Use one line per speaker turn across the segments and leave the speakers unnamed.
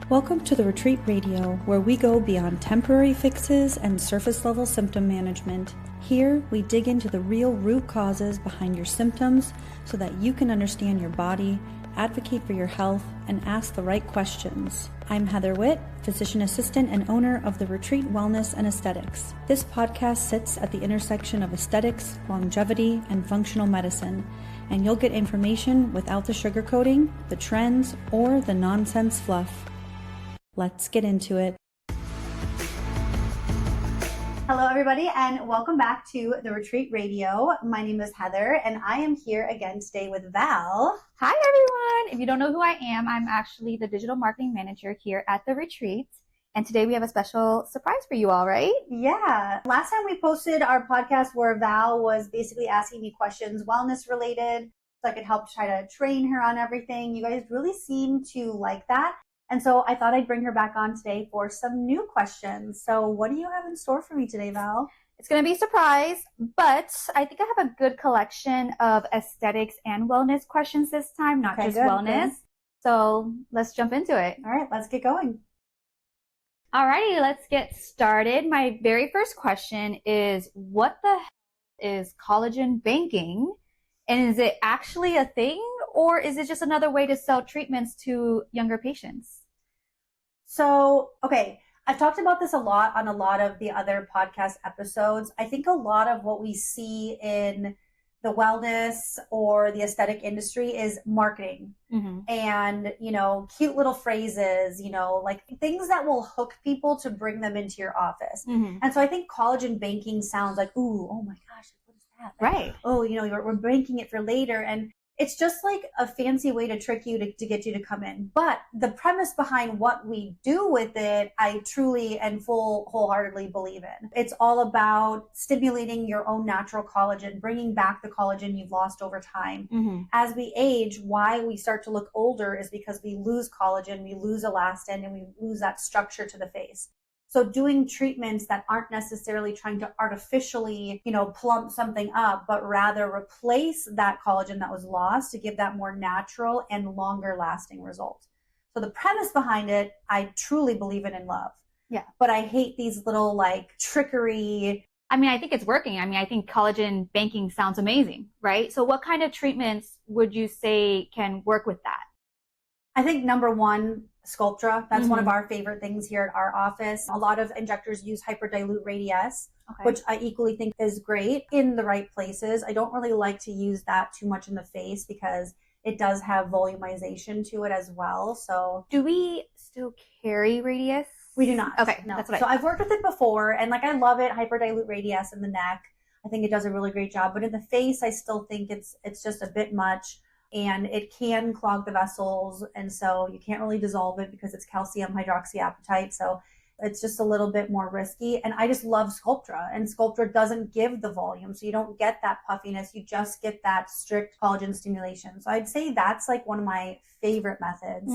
Welcome to the Retreat Radio, where we go beyond temporary fixes and surface level symptom management. Here, we dig into the real root causes behind your symptoms so that you can understand your body, advocate for your health, and ask the right questions. I'm Heather Witt, physician assistant and owner of the Retreat Wellness and Aesthetics. This podcast sits at the intersection of aesthetics, longevity, and functional medicine, and you'll get information without the sugarcoating, the trends, or the nonsense fluff. Let's get into it. Hello, everybody, and welcome back to the Retreat Radio. My name is Heather, and I am here again today with Val.
Hi, everyone. If you don't know who I am, I'm actually the digital marketing manager here at the Retreat. And today we have a special surprise for you all, right?
Yeah. Last time we posted our podcast where Val was basically asking me questions, wellness related, so I could help try to train her on everything. You guys really seem to like that. And so I thought I'd bring her back on today for some new questions. So what do you have in store for me today, Val?
It's going to be a surprise, but I think I have a good collection of aesthetics and wellness questions this time, not just wellness. Good. So let's jump into it.
All right, let's get going.
All righty, let's get started. My very first question is, what the hell is collagen banking? And is it actually a thing, or is it just another way to sell treatments to younger patients?
So, okay, I've talked about this a lot on a lot of the other podcast episodes. I think a lot of what we see in the wellness or the aesthetic industry is marketing and, cute little phrases, like things that will hook people to bring them into your office. And so I think collagen banking sounds like, ooh, oh my gosh, what is that?
Right.
Oh, we're banking it for later. And it's just like a fancy way to trick you to get you to come in. But the premise behind what we do with it, I truly and wholeheartedly believe in. It's all about stimulating your own natural collagen, bringing back the collagen you've lost over time. As we age, why we start to look older is because we lose collagen, we lose elastin, and we lose that structure to the face. So doing treatments that aren't necessarily trying to artificially, plump something up, but rather replace that collagen that was lost to give that more natural and longer lasting result. So the premise behind it, I truly believe in and love.
Yeah.
But I hate these little trickery.
I mean, I think it's working. I mean, I think collagen banking sounds amazing, right? So what kind of treatments would you say can work with that?
I think number one, Sculptra. That's one of our favorite things here at our office. A lot of injectors use hyperdilute radius, which I equally think is great in the right places. I don't really like to use that too much in the face because it does have volumization to it as well. So
do we still carry radius?
We do not.
Okay,
no.
That's what
I've worked with it before, and I love it. Hyperdilute radius in the neck. I think it does a really great job. But in the face, I still think it's just a bit much. And it can clog the vessels, and so you can't really dissolve it because it's calcium hydroxyapatite. So it's just a little bit more risky. And I just love Sculptra, and Sculptra doesn't give the volume, so you don't get that puffiness. You just get that strict collagen stimulation. So I'd say that's one of my favorite methods.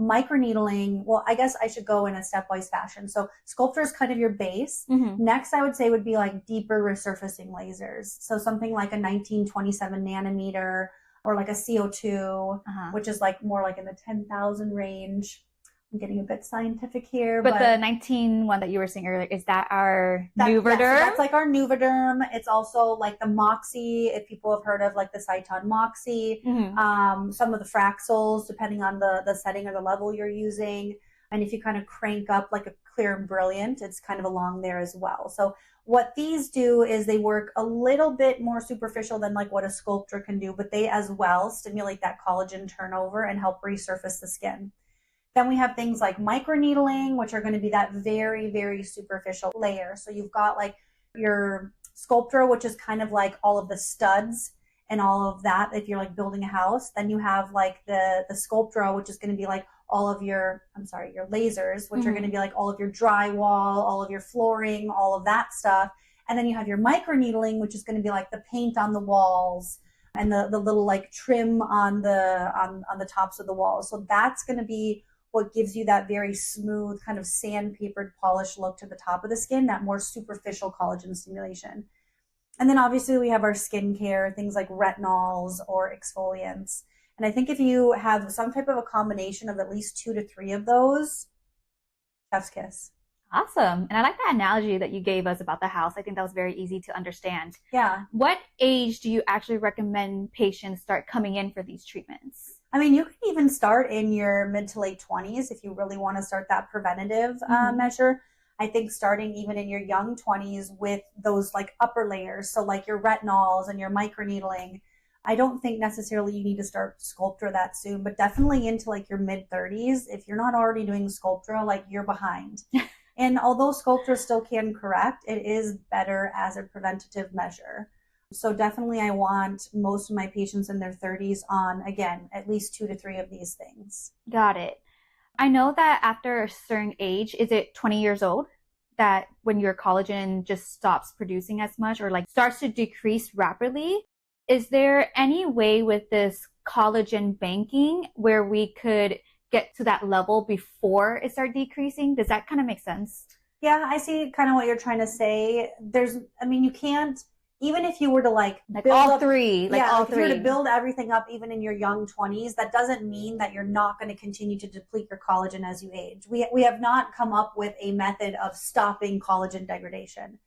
Microneedling, well, I guess I should go in a stepwise fashion. So Sculptra is kind of your base. Next, I would say would be deeper resurfacing lasers. So something like a 1927 nanometer, or a CO2, which is more in the 10,000 range. I'm getting a bit scientific here.
But the 19 one that you were saying earlier, is that our NOUVAderm?
Yeah, so that's our NOUVAderm. It's also the Moxie, if people have heard of the Cyton Moxie. Some of the Fraxels, depending on the setting or the level you're using. And if you kind of crank up a Clear and Brilliant, it's kind of along there as well. So what these do is they work a little bit more superficial than what a Sculptra can do, but they as well stimulate that collagen turnover and help resurface the skin. Then we have things like microneedling, which are going to be that very, very superficial layer. So you've got your Sculptra, which is kind of all of the studs and all of that if you're building a house. Then you have the Sculptra, which is going to be all of your lasers, which are going to be all of your drywall, all of your flooring, all of that stuff. And then you have your microneedling, which is going to be the paint on the walls and the little trim on the tops of the walls. So that's going to be what gives you that very smooth kind of sandpapered polished look to the top of the skin, that more superficial collagen stimulation. And then obviously we have our skincare, things like retinols or exfoliants. And I think if you have some type of a combination of at least 2 to 3 of those, chef's kiss.
Awesome. And I like that analogy that you gave us about the house. I think that was very easy to understand.
Yeah.
What age do you actually recommend patients start coming in for these treatments?
I mean, you can even start in your mid to late 20s if you really want to start that preventative measure. I think starting even in your young 20s with those like upper layers, so like your retinols and your microneedling. I don't think necessarily you need to start Sculptra that soon, but definitely into like your mid 30s. If you're not already doing Sculptra, like you're behind. And although Sculptra still can correct, it is better as a preventative measure. So definitely I want most of my patients in their 30s on, again, at least 2 to 3 of these things.
Got it. I know that after a certain age, is it 20 years old, that when your collagen just stops producing as much or like starts to decrease rapidly? Is there any way with this collagen banking where we could get to that level before it starts decreasing? Does that kind of make sense?
Yeah, I see kind of what you're trying to say. You can't, even if you were to like
build all three,
if you were to build everything up even in your young 20s, that doesn't mean that you're not going to continue to deplete your collagen as you age. We have not come up with a method of stopping collagen degradation.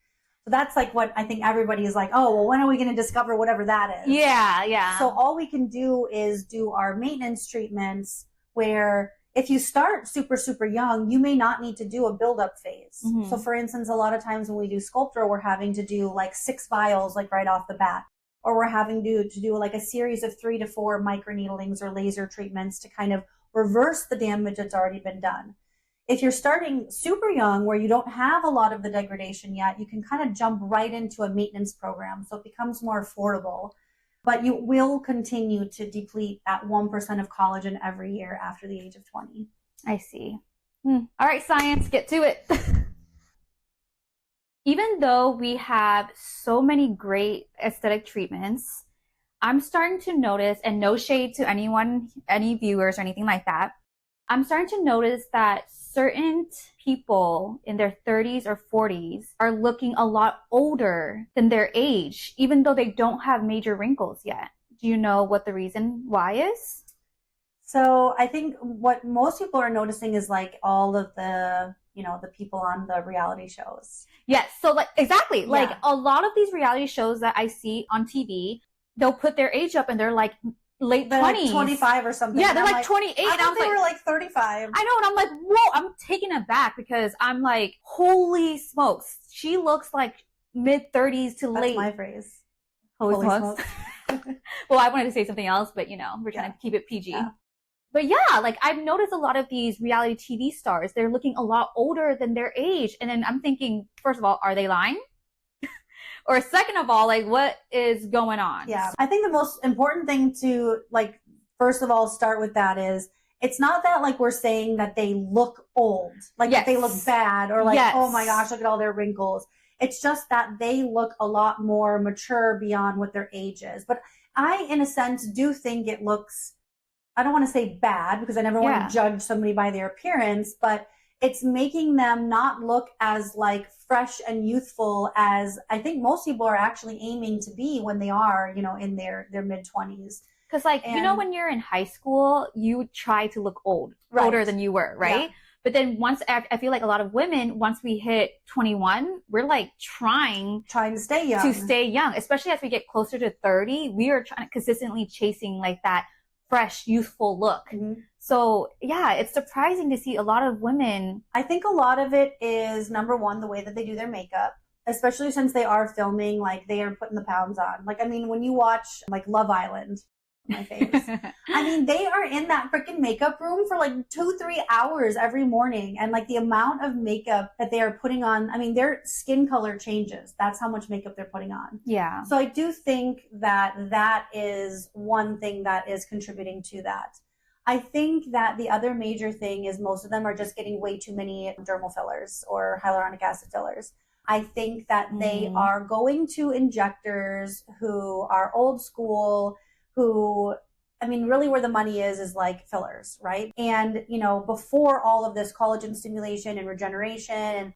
So that's like what I think everybody is like, oh, well, when are we going to discover whatever that is?
Yeah.
So all we can do is do our maintenance treatments where if you start super, super young, you may not need to do a build-up phase. So for instance, a lot of times when we do Sculptra, we're having to do like 6 vials like right off the bat. Or we're having to do like a series of 3 to 4 microneedlings or laser treatments to kind of reverse the damage that's already been done. If you're starting super young where you don't have a lot of the degradation yet, you can kind of jump right into a maintenance program. So it becomes more affordable. But you will continue to deplete at 1% of collagen every year after the age of 20.
I see. All right, science, get to it. Even though we have so many great aesthetic treatments, I'm starting to notice, and no shade to anyone, any viewers or anything like that, I'm starting to notice that certain people in their 30s or 40s are looking a lot older than their age, even though they don't have major wrinkles yet. Do you know what the reason why is?
So I think what most people are noticing is like all of the, the people on the reality shows.
Yes. So like, exactly. Yeah. Like a lot of these reality shows that I see on TV, they'll put their age up and they're like, late 20s.
Like 25 or something.
Yeah, they're like 28.
I thought they were like 35.
I know, and I'm like, whoa, I'm taken aback because I'm like, holy smokes. She looks like mid-30s to late.
That's my phrase.
Holy smokes. Well, I wanted to say something else, but we're trying to keep it PG. Yeah. But yeah, like I've noticed a lot of these reality TV stars, they're looking a lot older than their age. And then I'm thinking, first of all, are they lying? Or second of all, like what is going on?
Yeah. I think the most important thing to like, first of all, start with that is it's not that like we're saying that they look old, like that they look bad or like, oh my gosh, look at all their wrinkles. It's just that they look a lot more mature beyond what their age is. But I, in a sense, do think it looks, I don't want to say bad because I never want to judge somebody by their appearance, but it's making them not look as like fresh and youthful as I think most people are actually aiming to be when they are, in their mid-20s.
Because like, when you're in high school, you try to look older than you were, right? Yeah. But then once, I feel like a lot of women, once we hit 21, we're like trying
to stay young.
Especially as we get closer to 30, we are trying to consistently chasing like that fresh, youthful look. So yeah, it's surprising to see a lot of women.
I think a lot of it is, number one, the way that they do their makeup, especially since they are filming, like they are putting the pounds on. Like, I mean, when you watch like Love Island, my face, I mean, they are in that freaking makeup room for like 2-3 hours every morning. And like the amount of makeup that they are putting on, I mean, their skin color changes. That's how much makeup they're putting on.
Yeah.
So I do think that that is one thing that is contributing to that. I think that the other major thing is most of them are just getting way too many dermal fillers or hyaluronic acid fillers. I think that they are going to injectors who are old school, who, I mean, really where the money is like fillers, right? And, before all of this collagen stimulation and regeneration and,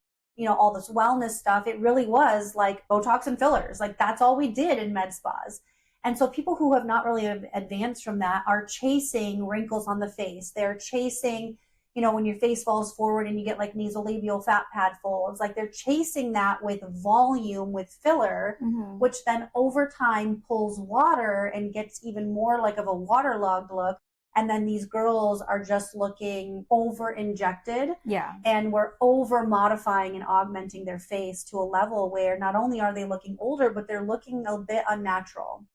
all this wellness stuff, it really was like Botox and fillers. Like that's all we did in med spas. And so people who have not really advanced from that are chasing wrinkles on the face. They're chasing, when your face falls forward and you get like nasolabial fat pad folds, like they're chasing that with volume, with filler, which then over time pulls water and gets even more like of a waterlogged look. And then these girls are just looking over injected. Yeah. And we're over modifying and augmenting their face to a level where not only are they looking older, but they're looking a bit unnatural.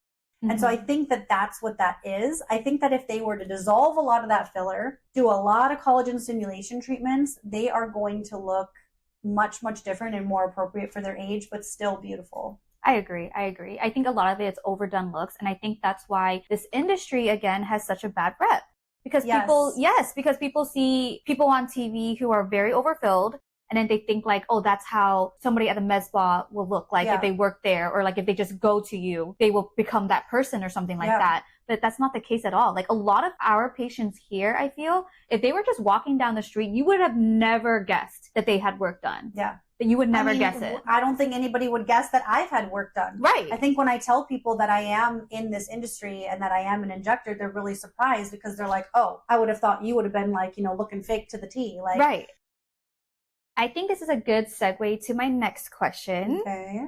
And so I think that that's what that is. I think that if they were to dissolve a lot of that filler, do a lot of collagen stimulation treatments, they are going to look much, much different and more appropriate for their age, but still beautiful.
I agree. I think a lot of it's overdone looks. And I think that's why this industry, again, has such a bad rep. Because people see people on TV who are very overfilled. And then they think like, oh, that's how somebody at a med spa will look like if they work there, or like if they just go to you, they will become that person or something like that. But that's not the case at all. Like a lot of our patients here, I feel, if they were just walking down the street, you would have never guessed that they had work done. Yeah. That you would never guess it.
I don't think anybody would guess that I've had work done. Right. I think when I tell people that I am in this industry and that I am an injector, they're really surprised because they're like, oh, I would have thought you would have been like, looking fake to the T. Like,
right. I think this is a good segue to my next question. Okay.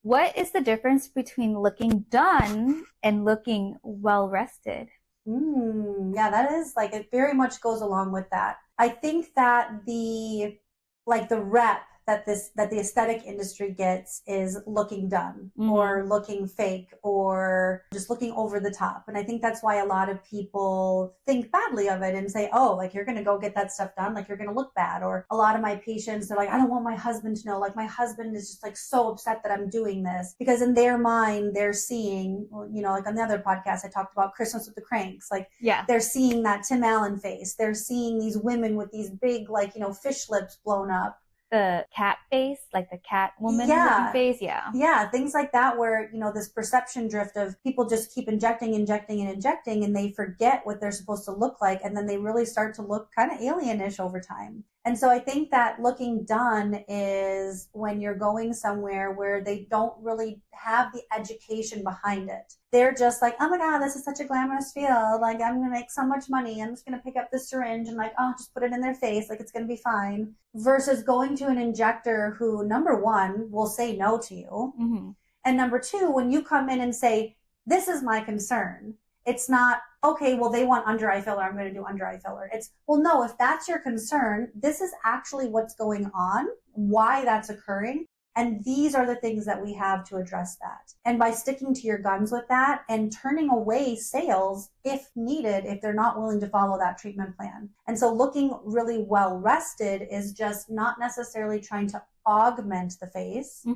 What is the difference between looking done and looking well rested?
Yeah, that is like, it very much goes along with that. I think that the rep that the aesthetic industry gets is looking done or looking fake or just looking over the top. And I think that's why a lot of people think badly of it and say, oh, like you're going to go get that stuff done. Like you're going to look bad. Or a lot of my patients, they're like, I don't want my husband to know. Like my husband is just like so upset that I'm doing this, because in their mind, they're seeing, like on the other podcast, I talked about Christmas with the Cranks. Like they're seeing that Tim Allen face. They're seeing these women with these big, like, fish lips blown up.
The cat face, like the cat woman looking face.
Yeah, things like that where, this perception drift of people just keep injecting, and they forget what they're supposed to look like. And then they really start to look kind of alienish over time. And so I think that looking done is when you're going somewhere where they don't really have the education behind it. They're just like, oh my God, this is such a glamorous field. Like, I'm going to make so much money. I'm just going to pick up this syringe and like, oh, just put it in their face. Like, it's going to be fine. Versus going to an injector who, number one, will say no to you. And number two, when you come in and say, this is my concern, it's not, okay, well, they want under eye filler, I'm going to do under eye filler. It's, well, no, if that's your concern, this is actually what's going on, why that's occurring. And these are the things that we have to address that. And by sticking to your guns with that and turning away sales if needed, if they're not willing to follow that treatment plan. And so looking really well rested is just not necessarily trying to augment the face,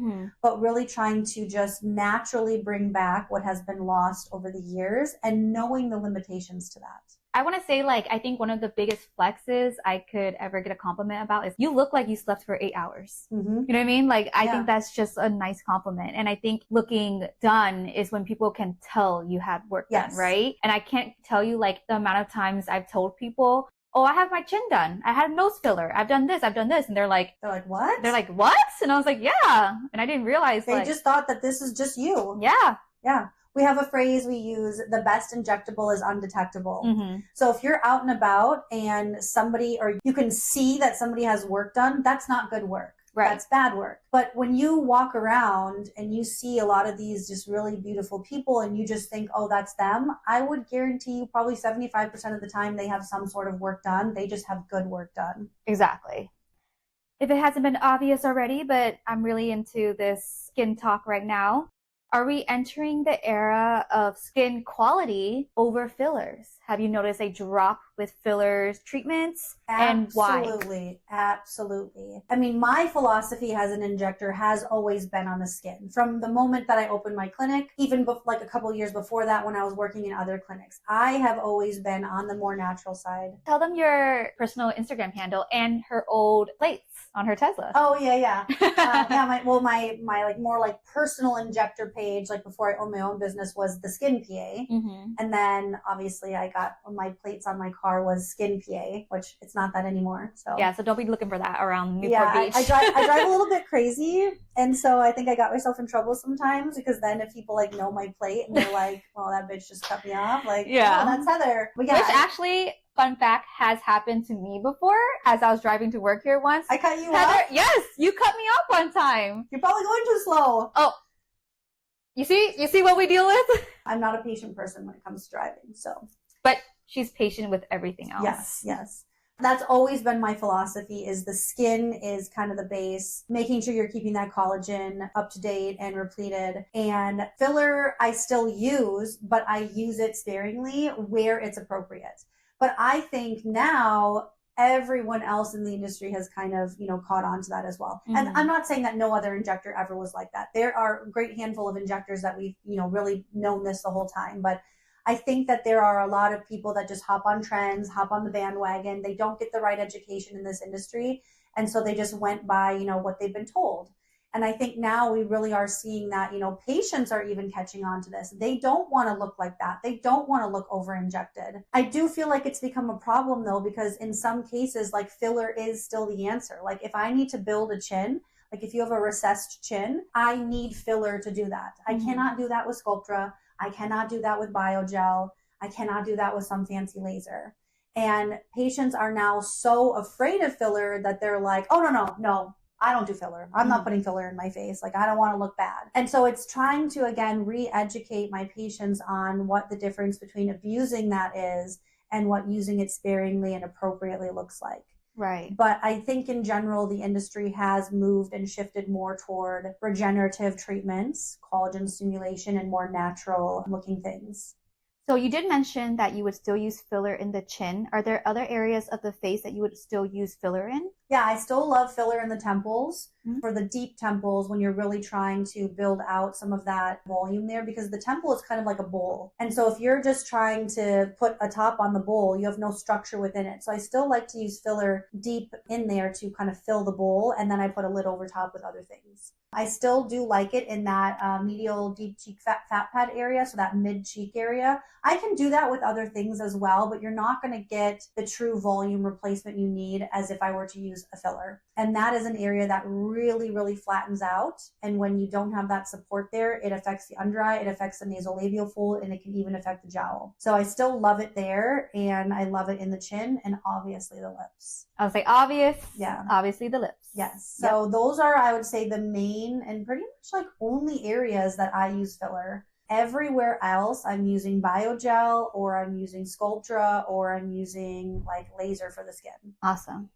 but really trying to just naturally bring back what has been lost over the years and knowing the limitations to that.
I want to say, like, I think one of the biggest flexes I could ever get a compliment about is you look like you slept for 8 hours. You know what I mean? Like, I think that's just a nice compliment. And I think looking done is when people can tell you had work done, right? And I can't tell you, like, the amount of times I've told people, oh, I have my chin done. I had nose filler. I've done this. And they're like,
what?
They're like, what? And I was like, yeah. And I didn't realize
they just thought that this is just you. Yeah. We have a phrase we use, the best injectable is undetectable. So if you're out and about and somebody, or you can see that somebody has work done, that's not good work. Right. That's bad work. But when you walk around and you see a lot of these just really beautiful people and you just think, oh, that's them, I would guarantee you probably 75% of the time they have some sort of work done. They just have good work done.
Exactly. If it hasn't been obvious already, but I'm really into this skin talk right now. Are we entering the era of skin quality over fillers? Have you noticed a drop with fillers treatments? And why?
Absolutely. I mean, my philosophy as an injector has always been on the skin. From the moment that I opened my clinic, even like a couple of years before that when I was working in other clinics, I have always been on the more natural side.
Tell them your personal Instagram handle and her old plates on her Tesla.
Oh, yeah. My like more like personal injector page page, like before I owned my own business, was the Skin PA. And then obviously I got my plates on my car was Skin PA, which it's not that anymore. So
yeah, so don't be looking for that around Newport Beach.
I drive a little bit crazy. And so I think I got myself in trouble sometimes because then if people like know my plate and they're like, well, that bitch just cut me off. Like, yeah, oh, that's Heather. But yeah,
which actually, fun fact, has happened to me before as I was driving to work here once.
I cut you
Heather,
off?
Yes, you cut me off one time.
You're probably going too slow.
Oh, you see what we deal with?
I'm not a patient person when it comes to driving, so.
But she's patient with everything else.
Yes. That's always been my philosophy is the skin is kind of the base, making sure you're keeping that collagen up to date and repleted. And filler I still use, but I use it sparingly where it's appropriate. But I think now everyone else in the industry has kind of, caught on to that as well. And I'm not saying that no other injector ever was like that. There are a great handful of injectors that we've, really known this the whole time. But I think that there are a lot of people that just hop on trends, hop on the bandwagon. They don't get the right education in this industry. And so they just went by, what they've been told. And I think now we really are seeing that, patients are even catching on to this. They don't want to look like that. They don't want to look over injected. I do feel like it's become a problem though, because in some cases, like filler is still the answer. Like if I need to build a chin, like if you have a recessed chin, I need filler to do that. I cannot do that with Sculptra. I cannot do that with biogel. I cannot do that with some fancy laser. And patients are now so afraid of filler that they're like, oh, no, I don't do filler. I'm not putting filler in my face. Like, I don't want to look bad. And so it's trying to, again, re-educate my patients on what the difference between abusing that is and what using it sparingly and appropriately looks like.
Right.
But I think in general, the industry has moved and shifted more toward regenerative treatments, collagen stimulation, and more natural looking things.
So you did mention that you would still use filler in the chin. Are there other areas of the face that you would still use filler in?
Yeah, I still love filler in the temples for the deep temples when you're really trying to build out some of that volume there, because the temple is kind of like a bowl. And so if you're just trying to put a top on the bowl, you have no structure within it. So I still like to use filler deep in there to kind of fill the bowl, and then I put a lid over top with other things. I still do like it in that medial deep cheek fat pad area, so that mid cheek area. I can do that with other things as well, but you're not going to get the true volume replacement you need as if I were to use a filler. And that is an area that really, really flattens out. And when you don't have that support there, it affects the under eye, it affects the nasolabial fold, and it can even affect the jowl. So I still love it there, and I love it in the chin and obviously the lips.
I would say obvious.
Yeah.
Obviously the lips.
Yes. So those are, I would say, the main and pretty much like only areas that I use filler. Everywhere else, I'm using biogel, or I'm using Sculptra, or I'm using like laser for the skin.
Awesome.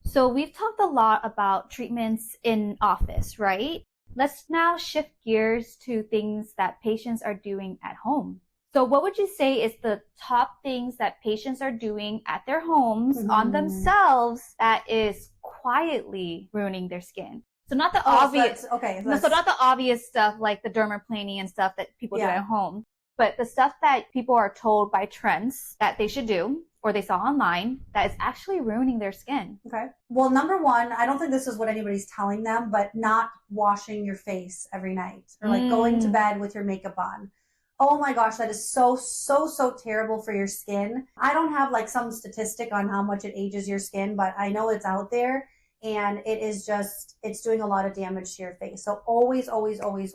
So we've talked a lot about treatments in office, right? Let's now shift gears to things that patients are doing at home. So what would you say is the top things that patients are doing at their homes on themselves that is quietly ruining their skin? So not the obvious,
so
not the obvious stuff like the dermaplaning and stuff that people do at home, but the stuff that people are told by trends that they should do or they saw online that is actually ruining their skin.
Okay. Well, number one, I don't think this is what anybody's telling them, but not washing your face every night or like going to bed with your makeup on. Oh my gosh, that is so terrible for your skin. I don't have like some statistic on how much it ages your skin, but I know it's out there. And it is just, it's doing a lot of damage to your face. So always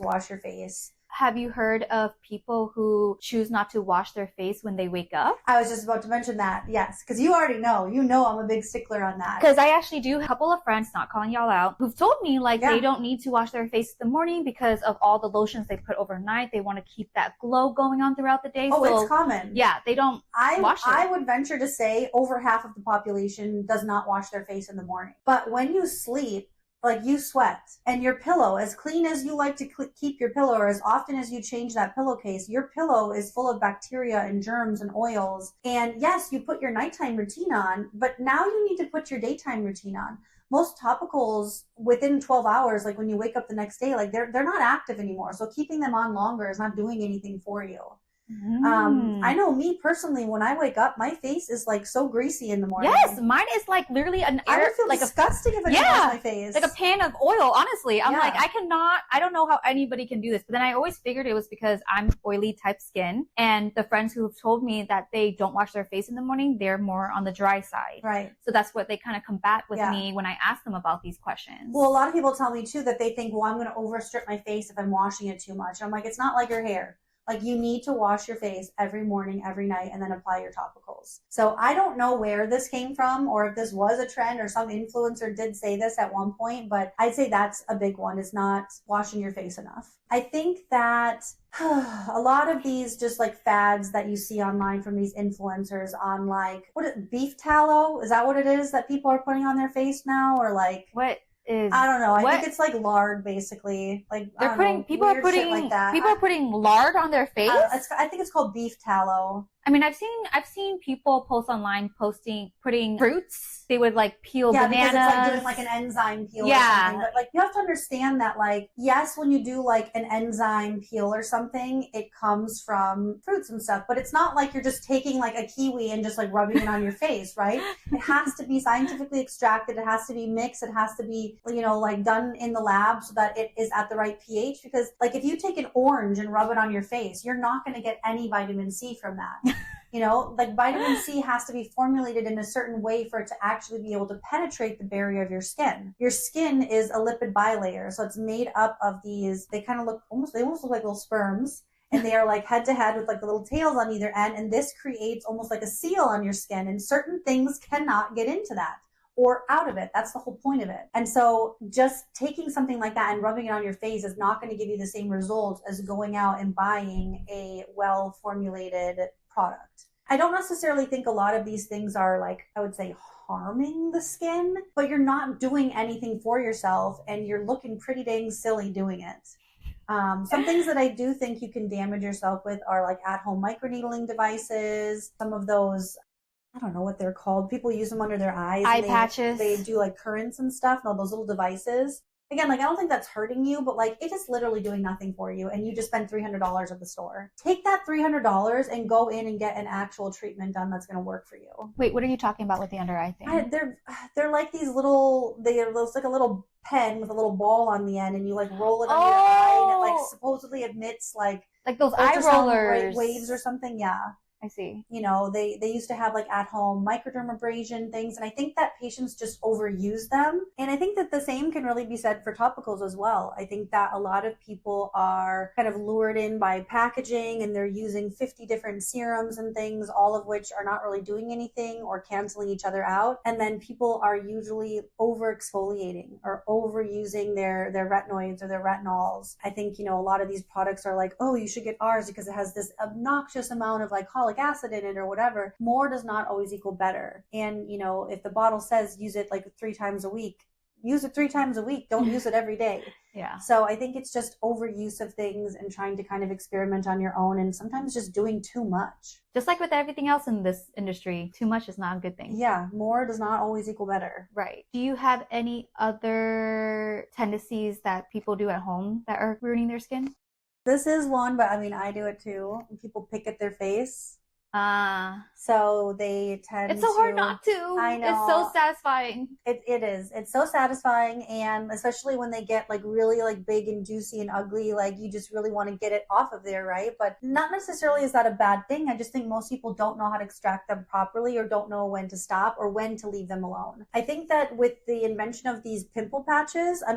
wash your face.
Have you heard of people who choose not to wash their face when they wake up?
I was just about to mention that, yes. Because you already know. You know I'm a big stickler on that.
Because I actually do have a couple of friends, not calling y'all out, who've told me like they don't need to wash their face in the morning because of all the lotions they put overnight. They want to keep that glow going on throughout the day.
Oh, so, it's common.
Yeah, they don't wash it.
I would venture to say over half of the population does not wash their face in the morning. But when you sleep, like you sweat, and your pillow, as clean as you like to keep your pillow, or as often as you change that pillowcase, your pillow is full of bacteria and germs and oils. And yes, you put your nighttime routine on, but now you need to put your daytime routine on. Most topicals within 12 hours, like when you wake up the next day, like they're not active anymore. So keeping them on longer is not doing anything for you. I know me personally, when I wake up, my face is like so greasy in the morning.
Yes, mine is like literally an
I would feel
like
disgusting if I didn't wash my face.
Like a pan of oil, honestly. I'm like, I don't know how anybody can do this. But then I always figured it was because I'm oily type skin. And the friends who've told me that they don't wash their face in the morning, they're more on the dry side.
Right.
So that's what they kind of combat with me when I ask them about these questions.
Well, a lot of people tell me too that they think, well, I'm going to overstrip my face if I'm washing it too much. And I'm like, it's not like your hair. Like, you need to wash your face every morning, every night, and then apply your topicals. So I don't know where this came from or if this was a trend or some influencer did say this at one point, but I'd say that's a big one, is not washing your face enough. I think that a lot of these just like fads that you see online from these influencers on like, beef tallow? Is that what it is that people are putting on their face now? Or like,
what is,
I don't know. I think it's like lard, basically. Like,
people are putting lard on their face.
I think it's called beef tallow.
I mean, I've seen people post online putting fruits. They would like peel bananas.
Because it's like doing like an enzyme peel or something. But like, you have to understand that, like, yes, when you do like an enzyme peel or something, it comes from fruits and stuff, but it's not like you're just taking like a kiwi and just like rubbing it on your face, right? It has to be scientifically extracted. It has to be mixed. It has to be, you know, like done in the lab so that it is at the right pH. Because like, if you take an orange and rub it on your face, you're not going to get any vitamin C from that. You know, like vitamin C has to be formulated in a certain way for it to actually be able to penetrate the barrier of your skin. Your skin is a lipid bilayer. So it's made up of these, they almost look like little sperms. And they are like head to head with like the little tails on either end. And this creates almost like a seal on your skin. And certain things cannot get into that or out of it. That's the whole point of it. And so just taking something like that and rubbing it on your face is not going to give you the same results as going out and buying a well-formulated product. I don't necessarily think a lot of these things are like, I would say, harming the skin, but you're not doing anything for yourself and you're looking pretty dang silly doing it. Some things that I do think you can damage yourself with are like at-home microneedling devices. Some of those, I don't know what they're called. People use them under their eyes.
Eye patches.
They do like currents and stuff. And all those little devices. Again, like, I don't think that's hurting you, but like, it is literally doing nothing for you. And you just spend $300 at the store. Take that $300 and go in and get an actual treatment done that's going to work for you.
Wait, what are you talking about with the under eye thing?
They're like these little, it's like a little pen with a little ball on the end, and you like roll it under your eye, and it like supposedly emits like
those eye rollers
waves or something. Yeah.
I see.
You know, they used to have like at-home microdermabrasion things, and I think that patients just overuse them. And I think that the same can really be said for topicals as well. I think that a lot of people are kind of lured in by packaging, and they're using 50 different serums and things, all of which are not really doing anything or canceling each other out. And then people are usually over-exfoliating or overusing their retinoids or their retinols. I think, you know, a lot of these products are like, oh, you should get ours because it has this obnoxious amount of like acid in it or whatever. More does not always equal better. And, you know, if the bottle says use it like 3 times a week, use it 3 times a week. Don't use it every day.
Yeah.
So I think it's just overuse of things and trying to kind of experiment on your own, and sometimes just doing too much.
Just like with everything else in this industry, too much is not a good thing.
Yeah. More does not always equal better.
Right. Do you have any other tendencies that people do at home that are ruining their skin?
This is one, but I mean, I do it too. People pick at their face. So they tend
It's so hard not to.
I know.
It's so satisfying.
It is. It's so satisfying, and especially when they get like really like big and juicy and ugly, like you just really want to get it off of there, right? But not necessarily is that a bad thing. I just think most people don't know how to extract them properly, or don't know when to stop or when to leave them alone. I think that with the invention of these pimple patches, I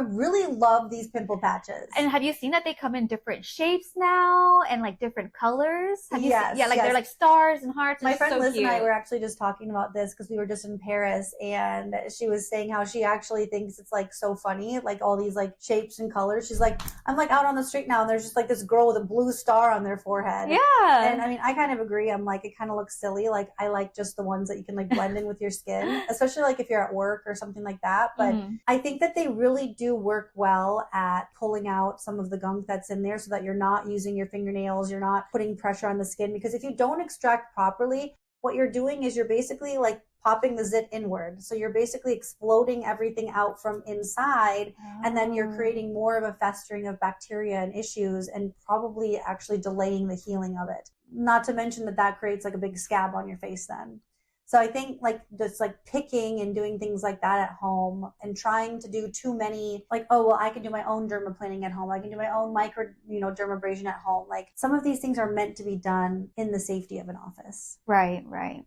really love these pimple patches.
And have you seen that they come in different shapes now and like different colors?
Yes.
They're like stars and hearts.
My friend
so
Liz
cute.
and I were actually just talking about this because we were just in Paris, and she was saying how she actually thinks it's like so funny, like all these like shapes and colors. She's like, I'm like out on the street now and there's just like this girl with a blue star on their forehead.
Yeah.
And I mean, I kind of agree. I'm like, it kind of looks silly. Like, I like just the ones that you can like blend in with your skin, especially like if you're at work or something like that. But I think that they really do work well at pulling out some of the gunk that's in there so that you're not using your fingernails, you're not putting pressure on the skin, because if you don't extract properly, what you're doing is you're basically like popping the zit inward. So you're basically exploding everything out from inside, and then you're creating more of a festering of bacteria and issues and probably actually delaying the healing of it. Not to mention that creates like a big scab on your face then. So I think like just like picking and doing things like that at home and trying to do too many, like, oh, well, I can do my own dermaplaning at home. I can do my own dermabrasion at home. Like some of these things are meant to be done in the safety of an office.
Right.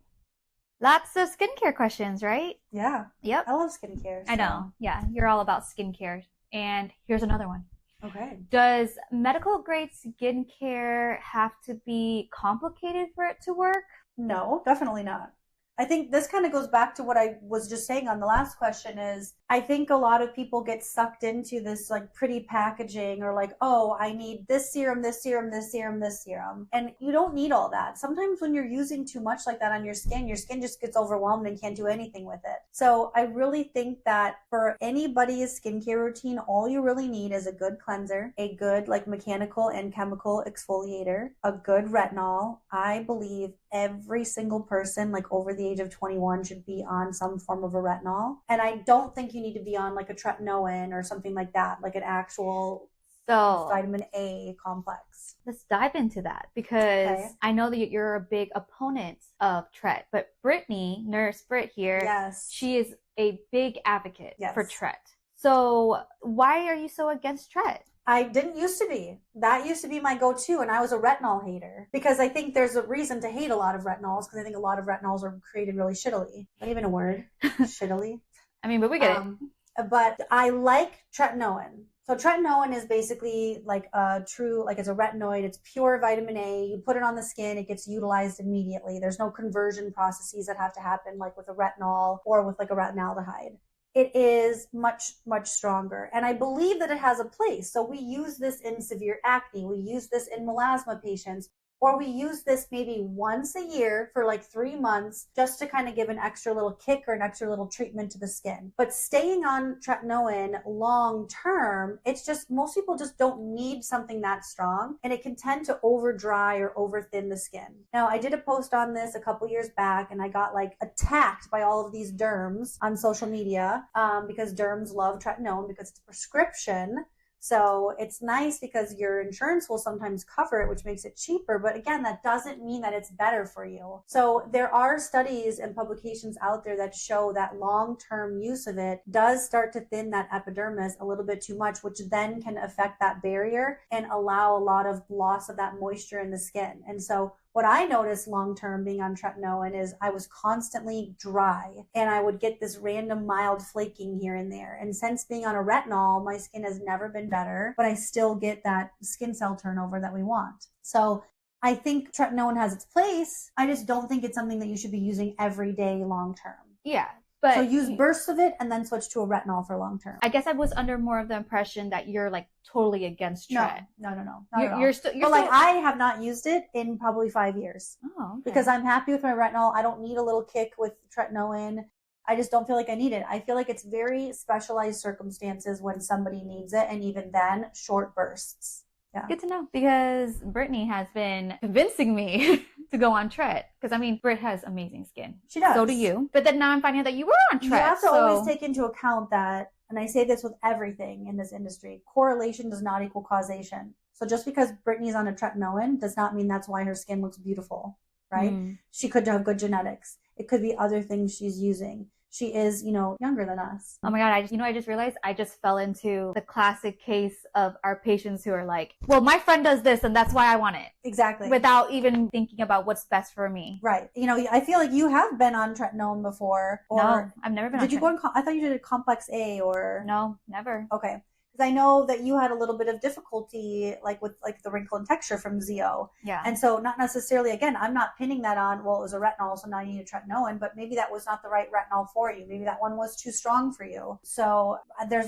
Lots of skincare questions, right?
Yeah.
Yep.
I love skincare. So.
I know. Yeah. You're all about skincare. And here's another one.
Okay.
Does medical grade skincare have to be complicated for it to work?
No, definitely not. I think this kind of goes back to what I was just saying on the last question is I think a lot of people get sucked into this like pretty packaging or like, oh, I need this serum, this serum, this serum, this serum. And you don't need all that. Sometimes when you're using too much like that on your skin just gets overwhelmed and can't do anything with it. So I really think that for anybody's skincare routine, all you really need is a good cleanser, a good like mechanical and chemical exfoliator, a good retinol. I believe every single person like over the age of 21 should be on some form of a retinol. And I don't think you need to be on like a tretinoin or something like that, like an actual vitamin A complex.
Let's dive into that because I know that you're a big opponent of Tret, but Brittany, Nurse Britt here,
yes,
she is a big advocate for Tret. So why are you so against Tret?
I didn't used to be. That used to be my go-to, and I was a retinol hater because I think there's a reason to hate a lot of retinols because I think a lot of retinols are created really shittily. Not even a word. Shittily.
I mean, but we get
it. But I like tretinoin. So tretinoin is basically like a true, like it's a retinoid. It's pure vitamin A. You put it on the skin, it gets utilized immediately. There's no conversion processes that have to happen like with a retinol or with like a retinaldehyde. It is much, much stronger. And I believe that it has a place. So we use this in severe acne. We use this in melasma patients. Or we use this maybe once a year for like 3 months just to kind of give an extra little kick or an extra little treatment to the skin. But staying on tretinoin long term, it's just most people just don't need something that strong, and it can tend to over dry or over thin the skin. Now, I did a post on this a couple years back, and I got like attacked by all of these derms on social media because derms love tretinoin because it's a prescription. So it's nice because your insurance will sometimes cover it, which makes it cheaper. But again, that doesn't mean that it's better for you. So there are studies and publications out there that show that long-term use of it does start to thin that epidermis a little bit too much, which then can affect that barrier and allow a lot of loss of that moisture in the skin. And so what I noticed long-term being on tretinoin is I was constantly dry and I would get this random mild flaking here and there. And since being on a retinol, my skin has never been better, but I still get that skin cell turnover that we want. So I think tretinoin has its place. I just don't think it's something that you should be using every day long-term.
Yeah. But
so use bursts of it and then switch to a retinol for long term.
I guess I was under more of the impression that you're like totally against Tret.
No.
You're still.
But like I have not used it in probably 5 years.
Oh, okay.
Because I'm happy with my retinol. I don't need a little kick with tretinoin. I just don't feel like I need it. I feel like it's very specialized circumstances when somebody needs it, and even then, short bursts. Yeah.
Good to know, because Brittany has been convincing me to go on Tret. Because, I mean, Britt has amazing skin.
She does.
So do you. But then now I'm finding out that you were on Tret.
You have to always take into account that, and I say this with everything in this industry, correlation does not equal causation. So just because Brittany's on a tretinoin does not mean that's why her skin looks beautiful, right? She could have good genetics. It could be other things she's using. She is, younger than us.
Oh my God. I just realized I just fell into the classic case of our patients who are like, well, my friend does this and that's why I want it.
Exactly.
Without even thinking about what's best for me.
Right. I feel like you have been on tretinoin before.
No, I've never been on
Did you go on, I thought you did a complex A or?
No, never.
Okay. I know that you had a little bit of difficulty like with like the wrinkle and texture from Zeo.
Yeah.
And so not necessarily, again, I'm not pinning that on, well, it was a retinol, so now you need a tretinoin, but maybe that was not the right retinol for you. Maybe that one was too strong for you. So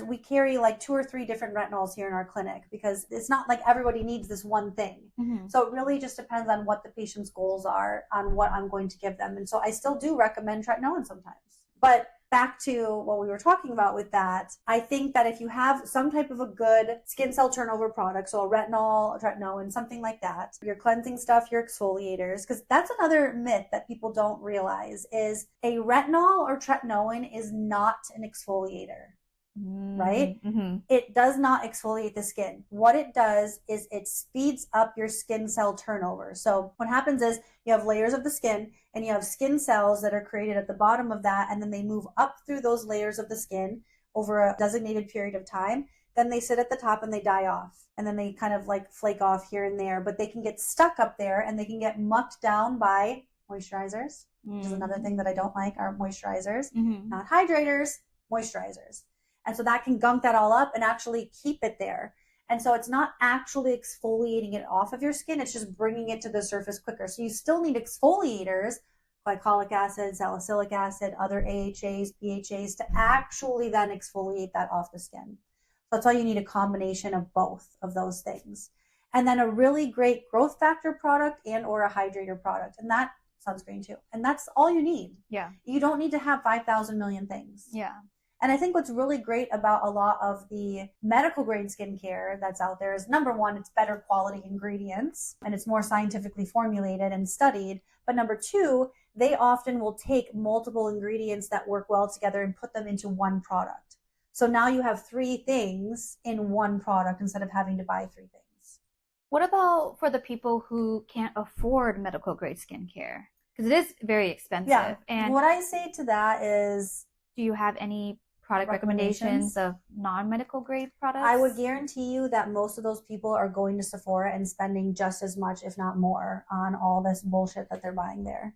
we carry like 2 or 3 different retinols here in our clinic because it's not like everybody needs this one thing. Mm-hmm. So it really just depends on what the patient's goals are on what I'm going to give them. And so I still do recommend tretinoin sometimes. But back to what we were talking about with that, I think that if you have some type of a good skin cell turnover product, so a retinol, a tretinoin, something like that, your cleansing stuff, your exfoliators, because that's another myth that people don't realize is a retinol or tretinoin is not an exfoliator. Right?
Mm-hmm.
It does not exfoliate the skin. What it does is it speeds up your skin cell turnover. So what happens is you have layers of the skin and you have skin cells that are created at the bottom of that, and then they move up through those layers of the skin over a designated period of time. Then they sit at the top and they die off, and then they kind of like flake off here and there, but they can get stuck up there and they can get mucked down by moisturizers, which is another thing that I don't like are moisturizers, not hydrators, moisturizers. And so that can gunk that all up and actually keep it there. And so it's not actually exfoliating it off of your skin. It's just bringing it to the surface quicker. So you still need exfoliators, glycolic acid, salicylic acid, other AHAs, PHAs to actually then exfoliate that off the skin. So that's why you need a combination of both of those things. And then a really great growth factor product and or a hydrator product. And that sunscreen too. And that's all you need.
Yeah.
You don't need to have 5,000 million things.
Yeah.
And I think what's really great about a lot of the medical grade skincare that's out there is number one, it's better quality ingredients and it's more scientifically formulated and studied. But number two, they often will take multiple ingredients that work well together and put them into one product. So now you have 3 things in one product instead of having to buy 3 things.
What about for the people who can't afford medical grade skincare? Because it is very expensive.
Yeah.
And
what I say to that is,
do you have any product recommendations of non-medical grade products?
I would guarantee you that most of those people are going to Sephora and spending just as much, if not more, on all this bullshit that they're buying there.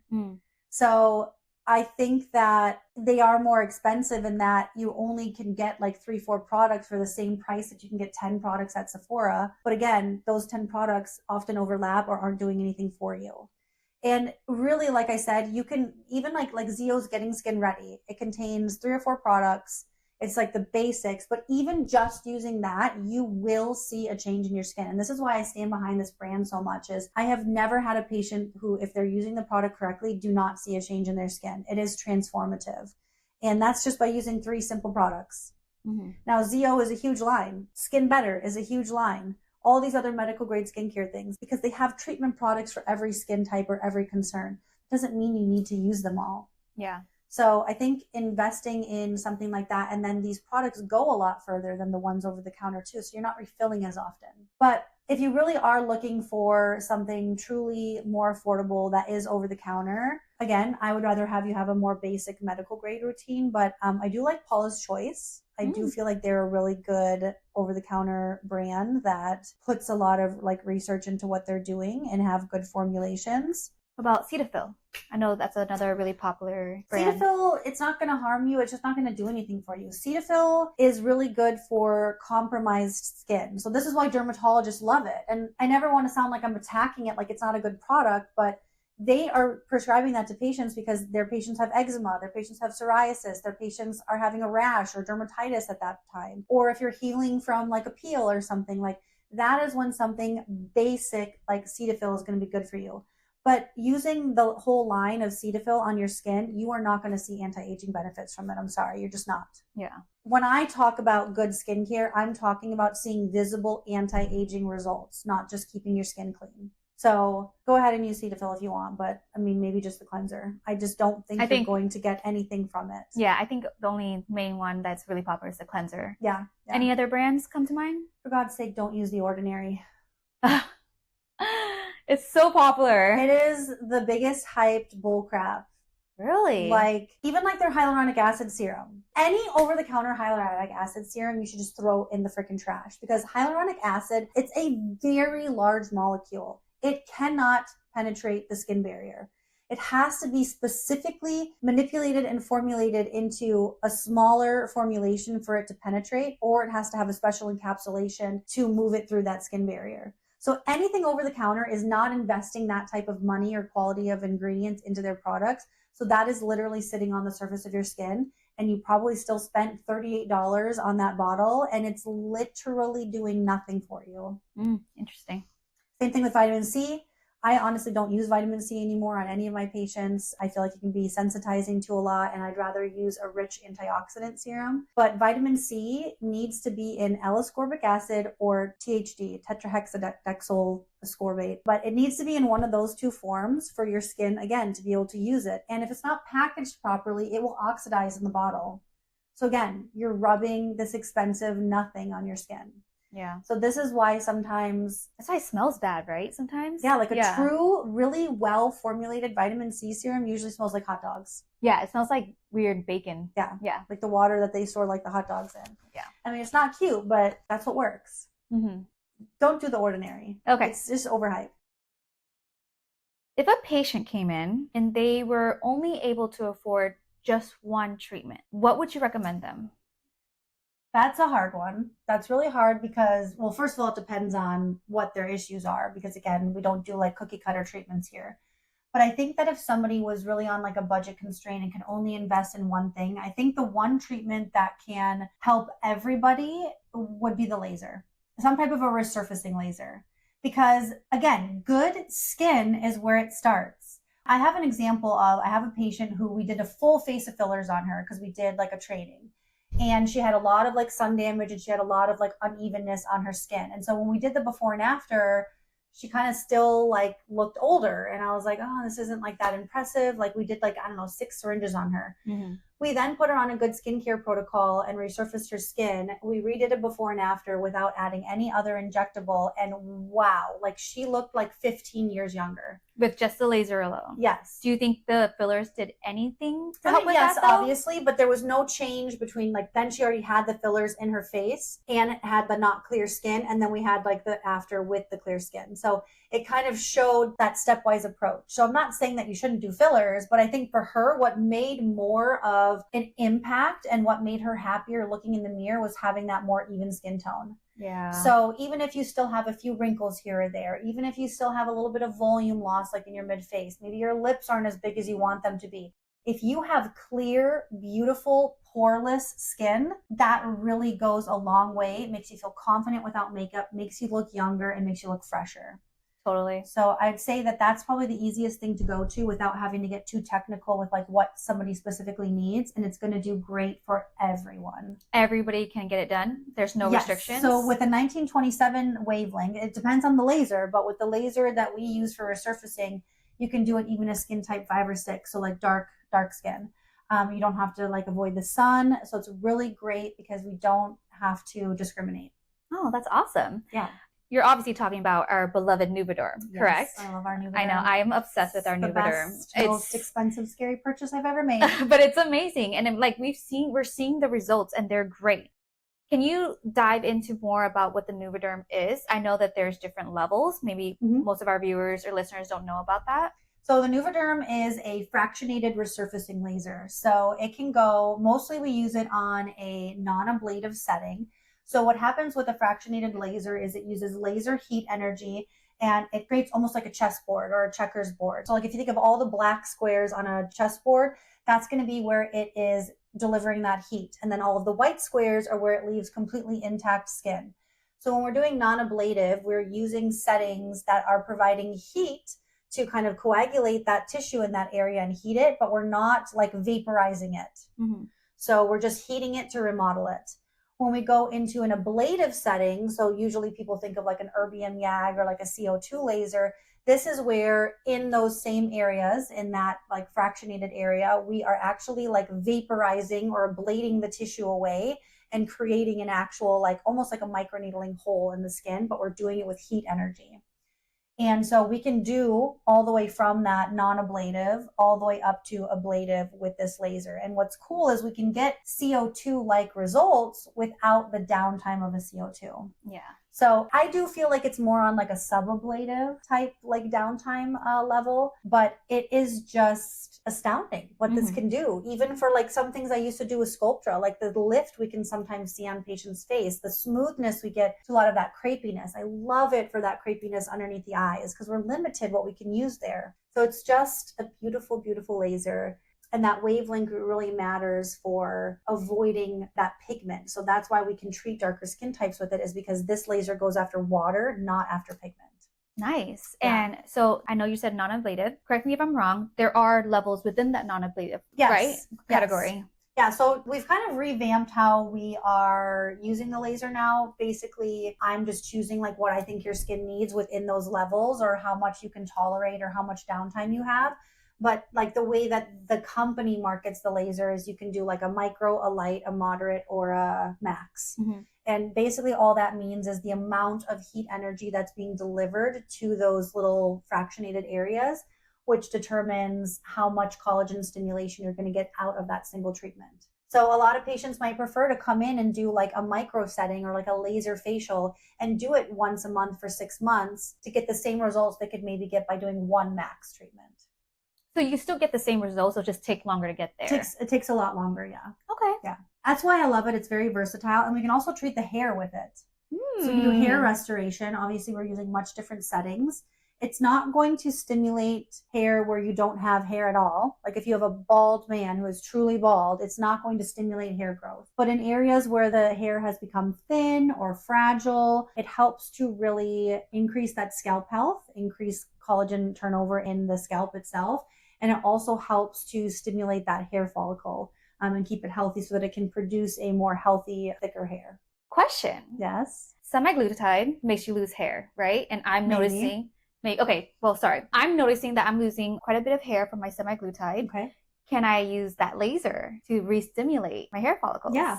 So I think that they are more expensive in that you only can get like 3-4 products for the same price that you can get 10 products at Sephora. But again, those 10 products often overlap or aren't doing anything for you. And really, like I said, you can even like Zio's Getting Skin Ready. It contains 3 or 4 products. It's like the basics, but even just using that, you will see a change in your skin. And this is why I stand behind this brand so much is I have never had a patient who, if they're using the product correctly, do not see a change in their skin. It is transformative. And that's just by using 3 simple products. Now, Zio is a huge line. Skin Better is a huge line. All these other medical grade skincare things, because they have treatment products for every skin type or every concern. It doesn't mean you need to use them all.
Yeah.
So I think investing in something like that, and then these products go a lot further than the ones over the counter too. So you're not refilling as often. But if you really are looking for something truly more affordable that is over the counter, again, I would rather have you have a more basic medical grade routine. But I do like Paula's Choice. I do feel like they're a really good over-the-counter brand that puts a lot of like research into what they're doing and have good formulations.
What about Cetaphil? I know that's another really popular brand.
Cetaphil, it's not going to harm you. It's just not going to do anything for you. Cetaphil is really good for compromised skin. So this is why dermatologists love it. And I never want to sound like I'm attacking it like it's not a good product, but they are prescribing that to patients because their patients have eczema, their patients have psoriasis, their patients are having a rash or dermatitis at that time. Or if you're healing from like a peel or something, like that is when something basic like Cetaphil is going to be good for you. But using the whole line of Cetaphil on your skin, you are not going to see anti-aging benefits from it. I'm sorry, you're just not.
Yeah.
When I talk about good skincare, I'm talking about seeing visible anti-aging results, not just keeping your skin clean. So go ahead and use Cetaphil if you want, but I mean, maybe just the cleanser. I just don't think you're going to get anything from it.
Yeah, I think the only main one that's really popular is the cleanser.
Yeah.
Any other brands come to mind?
For God's sake, don't use The Ordinary.
It's so popular.
It is the biggest hyped bullcrap.
Really?
Like, even like their hyaluronic acid serum. Any over-the-counter hyaluronic acid serum, you should just throw in the freaking trash. Because hyaluronic acid, it's a very large molecule. It cannot penetrate the skin barrier. It has to be specifically manipulated and formulated into a smaller formulation for it to penetrate, or it has to have a special encapsulation to move it through that skin barrier. So anything over the counter is not investing that type of money or quality of ingredients into their products. So that is literally sitting on the surface of your skin, and you probably still spent $38 on that bottle, and it's literally doing nothing for you.
Interesting.
Same thing with vitamin C. I honestly don't use vitamin C anymore on any of my patients. I feel like it can be sensitizing to a lot, and I'd rather use a rich antioxidant serum. But vitamin C needs to be in L-ascorbic acid or THD, tetrahexadecyl ascorbate. But it needs to be in one of those two forms for your skin, again, to be able to use it. And if it's not packaged properly, it will oxidize in the bottle. So again, you're rubbing this expensive nothing on your skin.
Yeah.
So this is why sometimes...
That's why it smells bad, right? Sometimes?
Yeah, like a true, really well-formulated vitamin C serum usually smells like hot dogs.
Yeah, it smells like weird bacon.
Yeah.
Yeah.
Like the water that they store like the hot dogs in.
Yeah.
I mean, it's not cute, but that's what works.
Mm-hmm.
Don't do the ordinary.
Okay.
It's just overhyped.
If a patient came in and they were only able to afford just one treatment, what would you recommend them?
That's a hard one. That's really hard because, well, first of all, it depends on what their issues are because, again, we don't do like cookie cutter treatments here. But I think that if somebody was really on like a budget constraint and can only invest in one thing, I think the one treatment that can help everybody would be the laser, some type of a resurfacing laser. Because, again, good skin is where it starts. I have an example of, I have a patient who we did a full face of fillers on her because we did like a training. And she had a lot of like sun damage and she had a lot of like unevenness on her skin. And so when we did the before and after, she kind of still like looked older. And I was like, oh, this isn't like that impressive. Like we did like, I don't know, 6 syringes on her. Mm-hmm. We then put her on a good skincare protocol and resurfaced her skin. We redid it before and after without adding any other injectable. And wow, like she looked like 15 years younger.
With just the laser alone?
Yes.
Do you think the fillers did anything to help with that?
Yes, obviously, but there was no change between like then she already had the fillers in her face and had the not clear skin, and then we had like the after with the clear skin. So it kind of showed that stepwise approach. So I'm not saying that you shouldn't do fillers, but I think for her, what made more of an impact and what made her happier looking in the mirror was having that more even skin tone.
Yeah.
So even if you still have a few wrinkles here or there, even if you still have a little bit of volume loss, like in your mid face, maybe your lips aren't as big as you want them to be. If you have clear, beautiful, poreless skin, that really goes a long way. It makes you feel confident without makeup, makes you look younger, and makes you look fresher.
Totally.
So I'd say that that's probably the easiest thing to go to without having to get too technical with like what somebody specifically needs. And it's going to do great for everyone.
Everybody can get it done. There's no restrictions.
So with a 1927 wavelength, it depends on the laser, but with the laser that we use for resurfacing, you can do it even a skin type 5 or 6. So like dark skin. You don't have to like avoid the sun. So it's really great because we don't have to discriminate.
Oh, that's awesome.
Yeah.
You're obviously talking about our beloved NOUVAderm, correct?
Yes, I love our NOUVAderm.
I know. I am obsessed with our NOUVAderm.
It's the most expensive, scary purchase I've ever made.
But it's amazing. And like we're seeing the results and they're great. Can you dive into more about what the NOUVAderm is? I know that there's different levels. Maybe most of our viewers or listeners don't know about that.
So the NOUVAderm is a fractionated resurfacing laser. So it can go, mostly we use it on a non-ablative setting. So what happens with a fractionated laser is it uses laser heat energy and it creates almost like a chessboard or a checkers board. So like if you think of all the black squares on a chessboard, that's going to be where it is delivering that heat. And then all of the white squares are where it leaves completely intact skin. So when we're doing non-ablative, we're using settings that are providing heat to kind of coagulate that tissue in that area and heat it, but we're not like vaporizing it. Mm-hmm. So we're just heating it to remodel it. When we go into an ablative setting, so usually people think of like an erbium YAG or like a CO2 laser, this is where in those same areas, in that like fractionated area, we are actually like vaporizing or ablating the tissue away and creating an actual like almost like a microneedling hole in the skin, but we're doing it with heat energy. And so we can do all the way from that non-ablative all the way up to ablative with this laser. And what's cool is we can get CO2-like results without the downtime of a CO2.
Yeah.
So I do feel like it's more on like a sub-ablative type like downtime level, but it is just astounding what this can do. Even for like some things I used to do with Sculptra, like the lift we can sometimes see on patients' face, the smoothness we get to a lot of that crepiness. I love it for that crepiness underneath the eyes because we're limited what we can use there. So it's just a beautiful, beautiful laser. And that wavelength really matters for avoiding that pigment. So that's why we can treat darker skin types with it, is because this laser goes after water, not after pigment.
Nice.
Yeah.
And so I know you said non-ablative. Correct me if I'm wrong. There are levels within that non-ablative,
Yes.
right? Category.
Yeah, so we've kind of revamped how we are using the laser now. Basically, I'm just choosing like what I think your skin needs within those levels, or how much you can tolerate, or how much downtime you have. But like the way that the company markets the laser is you can do like a micro, a light, a moderate, or a max.
Mm-hmm.
And basically all that means is the amount of heat energy that's being delivered to those little fractionated areas, which determines how much collagen stimulation you're going to get out of that single treatment. So a lot of patients might prefer to come in and do like a micro setting or like a laser facial and do it once a month for 6 months to get the same results they could maybe get by doing one max treatment.
So you still get the same results, it'll just take longer to get there.
It takes a lot longer, yeah.
Okay.
Yeah. That's why I love it. It's very versatile, and we can also treat the hair with it. So we do hair restoration. Obviously, we're using much different settings. It's not going to stimulate hair where you don't have hair at all. Like if you have a bald man who is truly bald, it's not going to stimulate hair growth. But in areas where the hair has become thin or fragile, it helps to really increase that scalp health, increase collagen turnover in the scalp itself. And it also helps to stimulate that hair follicle and keep it healthy so that it can produce a more healthy, thicker hair.
Question.
Yes.
Semaglutide makes you lose hair, right? And I'm noticing... I'm noticing that I'm losing quite a bit of hair from my semaglutide.
Okay.
Can I use that laser to re-stimulate my hair follicles?
Yeah.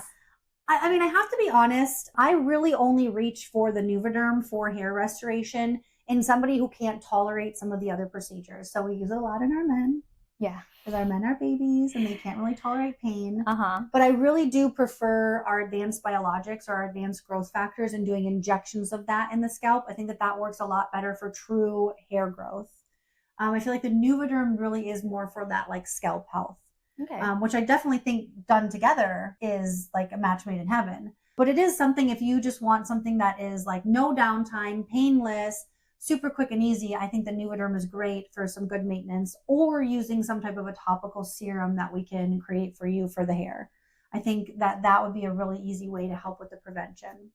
I mean, I have to be honest. I really only reach for the NOUVAderm for hair restoration in somebody who can't tolerate some of the other procedures. So we use it a lot in our men.
Yeah.
Because our men are babies and they can't really tolerate pain.
Uh-huh.
But I really do prefer our advanced biologics or our advanced growth factors and doing injections of that in the scalp. I think that works a lot better for true hair growth. I feel like the NOUVAderm really is more for that like scalp health.
Okay.
Which I definitely think done together is like a match made in heaven. But it is something, if you just want something that is like no downtime, painless, super quick and easy, I think the NOUVAderm is great for some good maintenance, or using some type of a topical serum that we can create for you for the hair. I think that would be a really easy way to help with the prevention.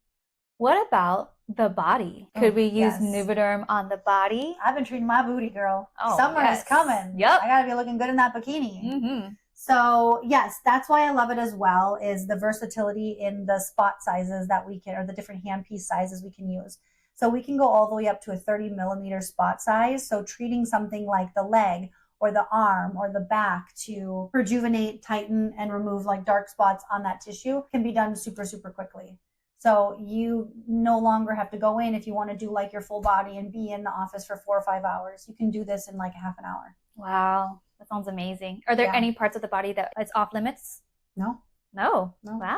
What about the body? Could we use NOUVAderm on the body?
I've been treating my booty, girl.
Oh,
Summer is coming.
Yep.
I gotta be looking good in that bikini.
Mm-hmm.
So yes, that's why I love it as well, is the versatility in the spot sizes that we can, or the different handpiece sizes we can use. So we can go all the way up to a 30 millimeter spot size. So treating something like the leg or the arm or the back to rejuvenate, tighten, and remove like dark spots on that tissue can be done super, super quickly. So you no longer have to go in if you want to do like your full body and be in the office for 4 or 5 hours. You can do this in like a half an hour.
Wow. That sounds amazing. Are there any parts of the body that it's off limits?
No.
Wow.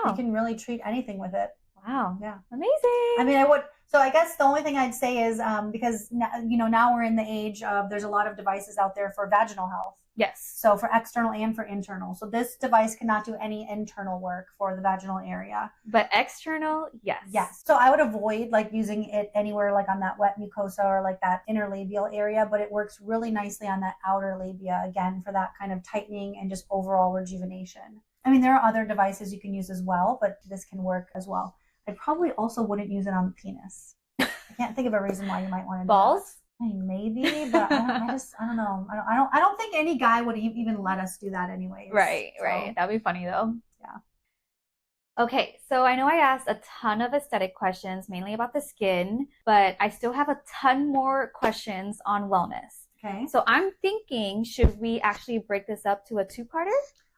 You can really treat anything with it.
Wow.
Yeah.
Amazing.
I mean, so I guess the only thing I'd say is because, now we're in the age of, there's a lot of devices out there for vaginal health.
Yes.
So for external and for internal. So this device cannot do any internal work for the vaginal area.
But external, yes.
Yes. So I would avoid like using it anywhere like on that wet mucosa or like that interlabial area, but it works really nicely on that outer labia, again, for that kind of tightening and just overall rejuvenation. I mean, there are other devices you can use as well, but this can work as well. I probably also wouldn't use it on the penis. I can't think of a reason why you might want to do
balls.
That. I mean, maybe, but I don't know. I don't think any guy would even let us do that anyways.
Right. That'd be funny though.
Yeah.
Okay, so I know I asked a ton of aesthetic questions, mainly about the skin, but I still have a ton more questions on wellness.
Okay.
So I'm thinking, should we actually break this up to a two-parter?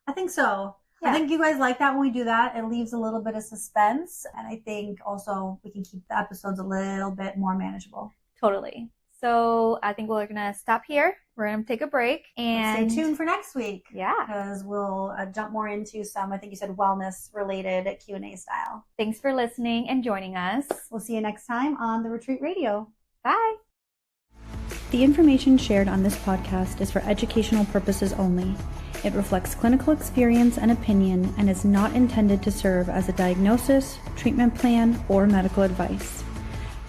I think so. Yeah. I think you guys like that when we do that. It leaves a little bit of suspense. And I think also we can keep the episodes a little bit more manageable.
Totally. So I think we're going to stop here. We're going to take a break and
stay tuned for next week.
Yeah.
Because we'll jump more into some, I think you said wellness related Q&A style.
Thanks for listening and joining us.
We'll see you next time on The Retreat Radio.
Bye.
The information shared on this podcast is for educational purposes only. It reflects clinical experience and opinion and is not intended to serve as a diagnosis, treatment plan, or medical advice.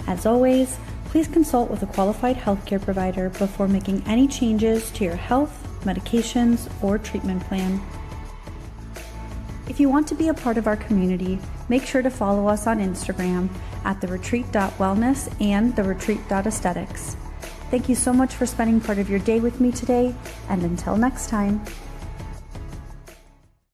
As always, please consult with a qualified healthcare provider before making any changes to your health, medications, or treatment plan. If you want to be a part of our community, make sure to follow us on Instagram at theretreat.wellness and theretreat.aesthetics. Thank you so much for spending part of your day with me today, and until next time.